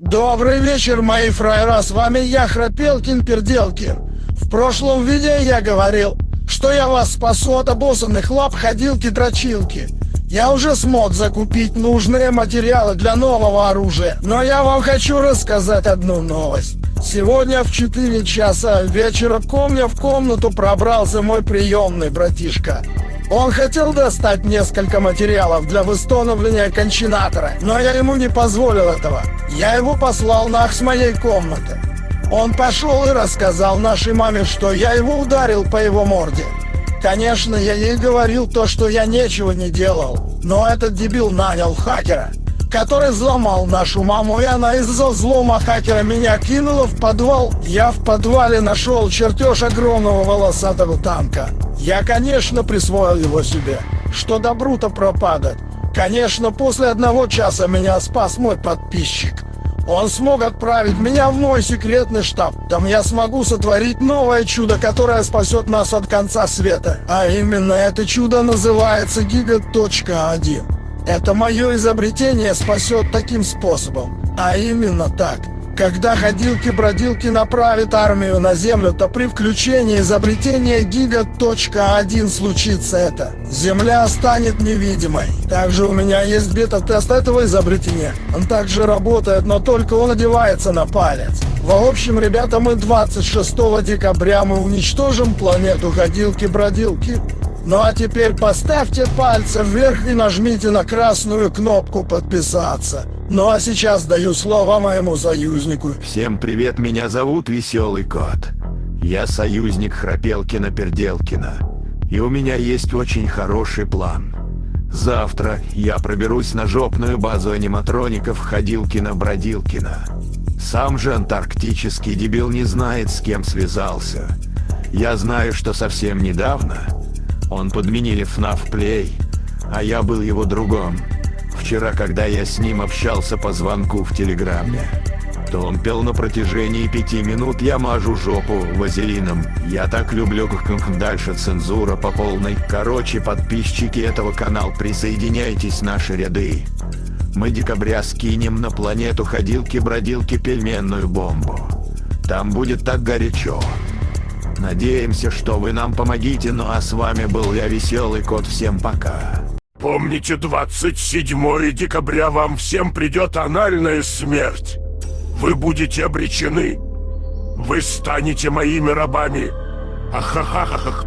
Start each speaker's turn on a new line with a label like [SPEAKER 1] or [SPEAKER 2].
[SPEAKER 1] Добрый вечер, мои фраера, с вами я, Храпелкин-Перделкин. В прошлом видео я говорил, что я вас спасу от обоссанных лап ходилки-дрочилки. Я уже смог закупить нужные материалы для нового оружия, но я вам хочу рассказать одну новость. Сегодня в 4 часа вечера ко мне в комнату пробрался мой приемный братишка. Он хотел достать несколько материалов для восстановления кончинатора, но я ему не позволил этого. Я его послал нах с моей комнаты. Он пошел и рассказал нашей маме, что я его ударил по его морде. Конечно, я ей говорил то, что я ничего не делал, но этот дебил нанял хакера, который взломал нашу маму, и она из-за взлома хакера меня кинула в подвал. Я в подвале нашел чертеж огромного волосатого танка. Я, конечно, присвоил его себе. Что добру-то пропадать. Конечно, после 1 часа меня спас мой подписчик. Он смог отправить меня в мой секретный штаб. Там я смогу сотворить новое чудо, которое спасет нас от конца света. А именно это чудо называется Giga.1. Это мое изобретение спасет таким способом. А именно так. Когда ходилки-бродилки направят армию на Землю, то при включении изобретения Giga.1 случится это. Земля станет невидимой. Также у меня есть бета-тест этого изобретения. Он также работает, но только он одевается на палец. В общем, ребята, мы 26 декабря мы уничтожим планету ходилки-бродилки. Ну а теперь поставьте пальцы вверх и нажмите на красную кнопку подписаться. Ну а сейчас даю слово моему союзнику.
[SPEAKER 2] Всем привет, меня зовут Веселый Кот. Я союзник Храпелкина-Перделкина. И у меня есть очень хороший план. Завтра я проберусь на жопную базу аниматроников Ходилкина-Бродилкина. Сам же антарктический дебил не знает, с кем связался. Я знаю, что совсем недавно он подменили FNAF Play, а я был его другом. Вчера, когда я с ним общался по звонку в Телеграме, то он пел на протяжении 5 минут «Я мажу жопу вазелином». Я так люблю, как дальше цензура по полной. Короче, подписчики этого канала, присоединяйтесь в наши ряды. Мы декабря скинем на планету ходилки-бродилки пельменную бомбу. Там будет так горячо. Надеемся, что вы нам помогите, ну а с вами был я, Веселый Кот, всем пока.
[SPEAKER 3] Помните, 27 декабря вам всем придет анальная смерть. Вы будете обречены. Вы станете моими рабами. Ахахахах.